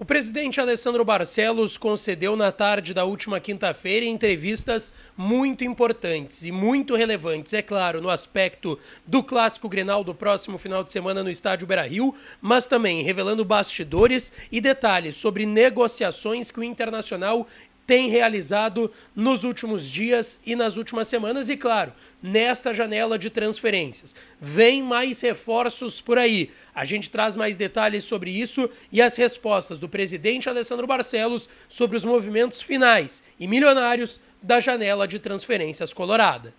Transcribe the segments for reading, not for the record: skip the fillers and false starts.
O presidente Alessandro Barcelos concedeu na tarde da última quinta-feira entrevistas muito importantes e muito relevantes, é claro, no aspecto do Clássico Grenal do próximo final de semana no estádio Beira-Rio, mas também revelando bastidores e detalhes sobre negociações que o Internacional tem realizado nos últimos dias e nas últimas semanas e, claro, nesta janela de transferências. Vem mais reforços por aí. A gente traz mais detalhes sobre isso e as respostas do presidente Alessandro Barcelos sobre os movimentos finais e milionários da janela de transferências colorada.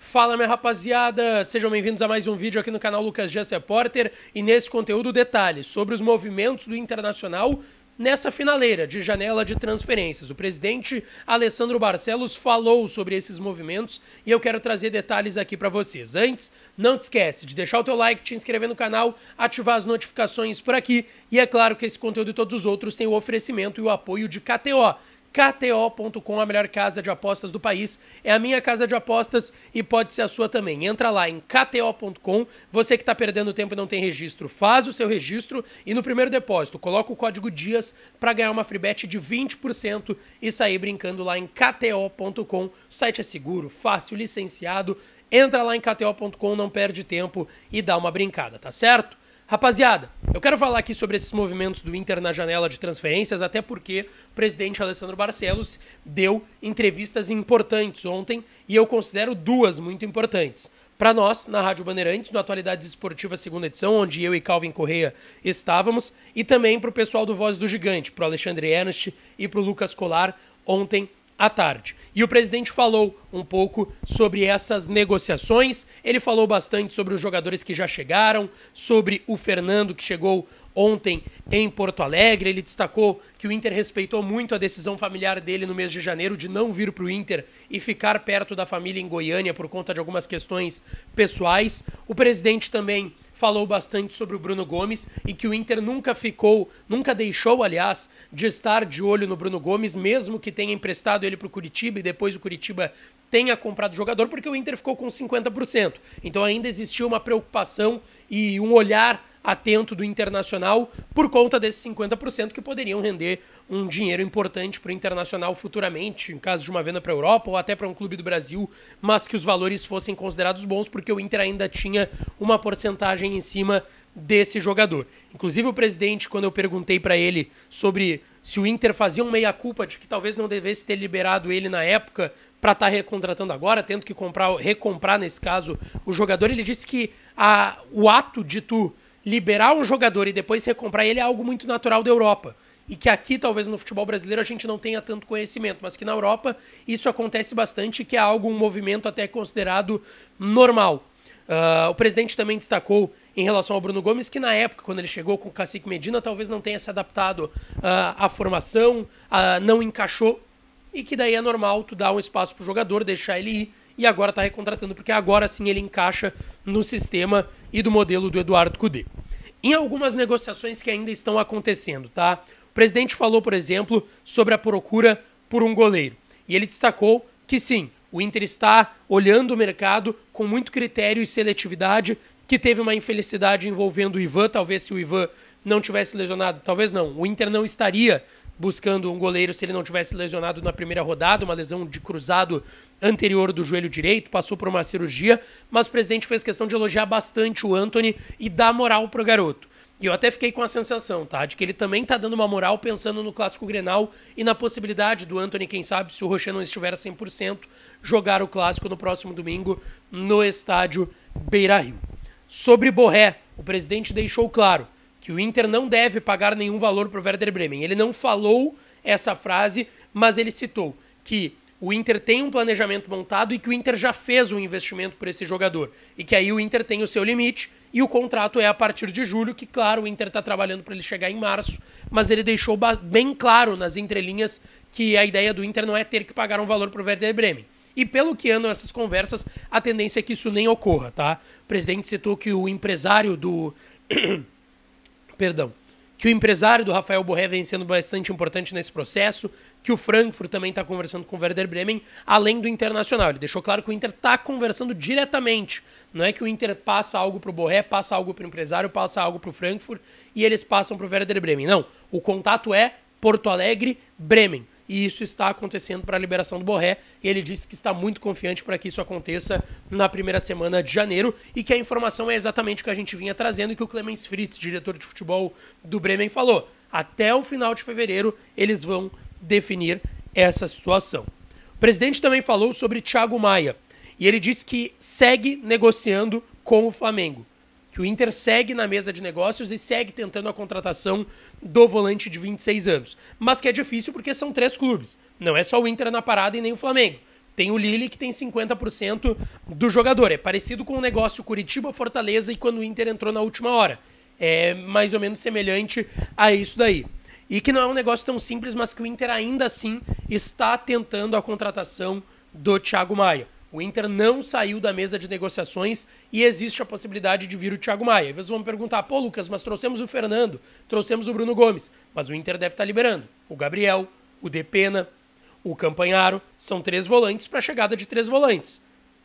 Fala, minha rapaziada, sejam bem-vindos a mais um vídeo aqui no canal Lucas Dias Repórter e nesse conteúdo detalhes sobre os movimentos do Internacional nessa finaleira de janela de transferências. O presidente Alessandro Barcelos falou sobre esses movimentos e eu quero trazer detalhes aqui para vocês. Antes, não te esquece de deixar o teu like, te inscrever no canal, ativar as notificações por aqui e é claro que esse conteúdo e todos os outros têm o oferecimento e o apoio de KTO. KTO.com, a melhor casa de apostas do país, é a minha casa de apostas e pode ser a sua também. Entra lá em KTO.com, você que está perdendo tempo e não tem registro, faz o seu registro e no primeiro depósito coloca o código DIAS para ganhar uma free bet de 20% e sair brincando lá em KTO.com. O site é seguro, fácil, licenciado. Entra lá em KTO.com, não perde tempo e dá uma brincada, tá certo? Rapaziada, eu quero falar aqui sobre esses movimentos do Inter na janela de transferências, até porque o presidente Alessandro Barcelos deu entrevistas importantes ontem e eu considero duas muito importantes. Para nós, na Rádio Bandeirantes, no Atualidades Esportivas segunda edição, onde eu e Calvin Correia estávamos, e também para o pessoal do Voz do Gigante, para o Alexandre Ernst e para o Lucas Colar, ontem à tarde. E o presidente falou um pouco sobre essas negociações, ele falou bastante sobre os jogadores que já chegaram, sobre o Fernando que chegou ontem em Porto Alegre, ele destacou que o Inter respeitou muito a decisão familiar dele no mês de janeiro de não vir para o Inter e ficar perto da família em Goiânia por conta de algumas questões pessoais. O presidente também falou bastante sobre o Bruno Gomes e que o Inter nunca deixou, aliás, de estar de olho no Bruno Gomes, mesmo que tenha emprestado ele para o Curitiba e depois o Curitiba tenha comprado o jogador, porque o Inter ficou com 50%. Então ainda existiu uma preocupação e um olhar atento do Internacional por conta desses 50% que poderiam render um dinheiro importante para o Internacional futuramente, em caso de uma venda para a Europa ou até para um clube do Brasil, mas que os valores fossem considerados bons porque o Inter ainda tinha uma porcentagem em cima desse jogador. Inclusive o presidente, quando eu perguntei para ele sobre se o Inter fazia um meia-culpa de que talvez não devesse ter liberado ele na época para estar recontratando agora, tendo que recomprar nesse caso o jogador, ele disse que o ato de tu liberar um jogador e depois recomprar ele é algo muito natural da Europa. E que aqui, talvez no futebol brasileiro, a gente não tenha tanto conhecimento, mas que na Europa isso acontece bastante, que é um movimento até considerado normal. O presidente também destacou em relação ao Bruno Gomes que na época, quando ele chegou com o Cacique Medina, talvez não tenha se adaptado à formação, não encaixou, e que daí é normal tu dar um espaço pro jogador, deixar ele ir, e agora tá recontratando, porque agora sim ele encaixa no sistema e do modelo do Eduardo Cudê. Em algumas negociações que ainda estão acontecendo, tá? O presidente falou, por exemplo, sobre a procura por um goleiro. E ele destacou que sim, o Inter está olhando o mercado com muito critério e seletividade, que teve uma infelicidade envolvendo o Ivan. Talvez se o Ivan não tivesse lesionado, talvez não, o Inter não estaria buscando um goleiro se ele não tivesse lesionado na primeira rodada, uma lesão de cruzado anterior do joelho direito, passou por uma cirurgia, mas o presidente fez questão de elogiar bastante o Antony e dar moral pro garoto. E eu até fiquei com a sensação, tá, de que ele também tá dando uma moral pensando no Clássico Grenal e na possibilidade do Antony, quem sabe, se o Rocher não estiver a 100%, jogar o Clássico no próximo domingo no estádio Beira-Rio. Sobre Borré, o presidente deixou claro que o Inter não deve pagar nenhum valor para o Werder Bremen. Ele não falou essa frase, mas ele citou que o Inter tem um planejamento montado e que o Inter já fez um investimento por esse jogador. E que aí o Inter tem o seu limite e o contrato é a partir de julho, que claro, o Inter está trabalhando para ele chegar em março, mas ele deixou bem claro nas entrelinhas que a ideia do Inter não é ter que pagar um valor para o Werder Bremen. E pelo que andam essas conversas, a tendência é que isso nem ocorra, tá? O presidente citou que o empresário do... que o empresário do Rafael Borré vem sendo bastante importante nesse processo, que o Frankfurt também está conversando com o Werder Bremen, além do Internacional. Ele deixou claro que o Inter está conversando diretamente. Não é que o Inter passa algo para o Borré, passa algo para o empresário, passa algo para o Frankfurt e eles passam para o Werder Bremen. Não, o contato é Porto Alegre, Bremen. E isso está acontecendo para a liberação do Borré. Ele disse que está muito confiante para que isso aconteça na primeira semana de janeiro e que a informação é exatamente o que a gente vinha trazendo e que o Clemens Fritz, diretor de futebol do Bremen, falou. Até o final de fevereiro eles vão definir essa situação. O presidente também falou sobre Thiago Maia e ele disse que segue negociando com o Flamengo, que o Inter segue na mesa de negócios e segue tentando a contratação do volante de 26 anos. Mas que é difícil porque são 3 clubes. Não é só o Inter na parada e nem o Flamengo. Tem o Lille que tem 50% do jogador. É parecido com o negócio Curitiba-Fortaleza e quando o Inter entrou na última hora. É mais ou menos semelhante a isso daí. E que não é um negócio tão simples, mas que o Inter ainda assim está tentando a contratação do Thiago Maia. O Inter não saiu da mesa de negociações e existe a possibilidade de vir o Thiago Maia. Às vezes vão me perguntar, pô, Lucas, mas trouxemos o Fernando, trouxemos o Bruno Gomes. Mas o Inter deve estar liberando o Gabriel, o Depena, o Campanharo. São 3 volantes para a chegada de 3 volantes.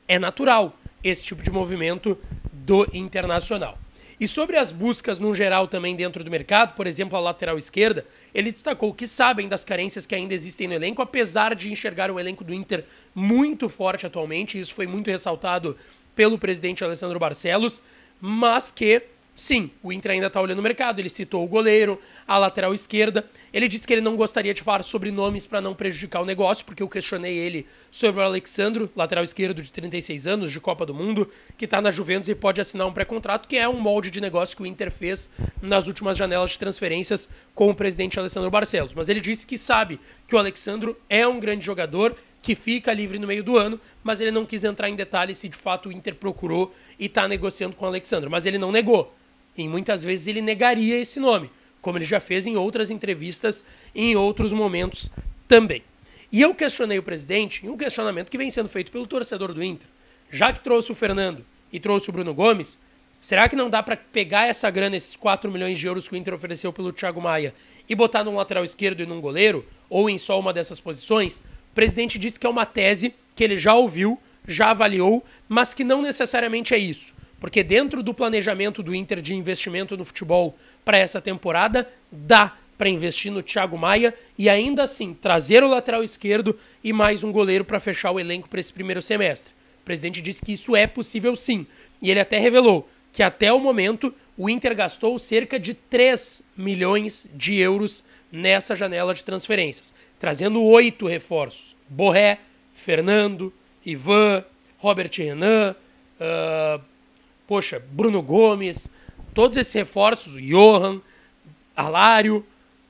É natural esse tipo de movimento do Internacional. E sobre as buscas no geral também dentro do mercado, por exemplo, a lateral esquerda, ele destacou que sabem das carências que ainda existem no elenco, apesar de enxergar o elenco do Inter muito forte atualmente, isso foi muito ressaltado pelo presidente Alessandro Barcelos, mas que, sim, o Inter ainda está olhando o mercado. Ele citou o goleiro, a lateral esquerda. Ele disse que ele não gostaria de falar sobre nomes para não prejudicar o negócio, porque eu questionei ele sobre o Alexandro, lateral esquerdo de 36 anos, de Copa do Mundo, que está na Juventus e pode assinar um pré-contrato, que é um molde de negócio que o Inter fez nas últimas janelas de transferências com o presidente Alessandro Barcelos. Mas ele disse que sabe que o Alexandro é um grande jogador, que fica livre no meio do ano, mas ele não quis entrar em detalhes se de fato o Inter procurou e está negociando com o Alexandro. Mas ele não negou. E muitas vezes ele negaria esse nome, como ele já fez em outras entrevistas e em outros momentos também. E eu questionei o presidente em um questionamento que vem sendo feito pelo torcedor do Inter. Já que trouxe o Fernando e trouxe o Bruno Gomes, será que não dá para pegar essa grana, esses 4 milhões de euros que o Inter ofereceu pelo Thiago Maia, e botar num lateral esquerdo e num goleiro, ou em só uma dessas posições? O presidente disse que é uma tese que ele já ouviu, já avaliou, mas que não necessariamente é isso. Porque dentro do planejamento do Inter de investimento no futebol para essa temporada, dá para investir no Thiago Maia e ainda assim trazer o lateral esquerdo e mais um goleiro para fechar o elenco para esse primeiro semestre. O presidente disse que isso é possível sim. E ele até revelou que até o momento o Inter gastou cerca de 3 milhões de euros nessa janela de transferências, trazendo 8 reforços. Borré, Fernando, Ivan, Robert Renan, Bruno Gomes, todos esses reforços, o Johan, Alário,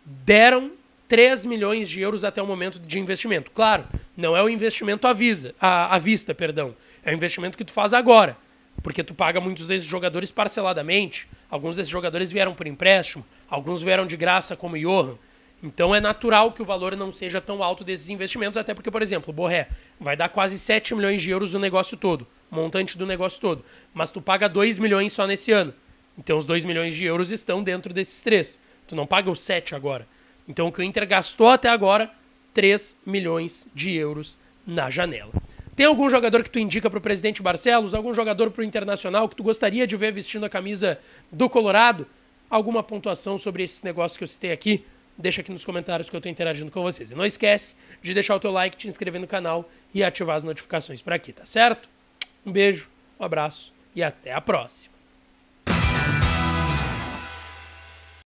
deram 3 milhões de euros até o momento de investimento. Claro, não é o investimento à vista, é o investimento que tu faz agora, porque tu paga muitos desses jogadores parceladamente, alguns desses jogadores vieram por empréstimo, alguns vieram de graça como o Johan. Então é natural que o valor não seja tão alto desses investimentos, até porque, por exemplo, o Borré vai dar quase 7 milhões de euros no negócio todo, montante do negócio todo, mas tu paga 2 milhões só nesse ano. Então os 2 milhões de euros estão dentro desses 3. Tu não paga os 7 agora. Então o que o Inter gastou até agora, 3 milhões de euros na janela. Tem algum jogador que tu indica para o presidente Barcelos? Algum jogador para o Internacional que tu gostaria de ver vestindo a camisa do Colorado? Alguma pontuação sobre esses negócios que eu citei aqui? Deixa aqui nos comentários que eu estou interagindo com vocês. E não esquece de deixar o teu like, te inscrever no canal e ativar as notificações por aqui, tá certo? Um beijo, um abraço e até a próxima.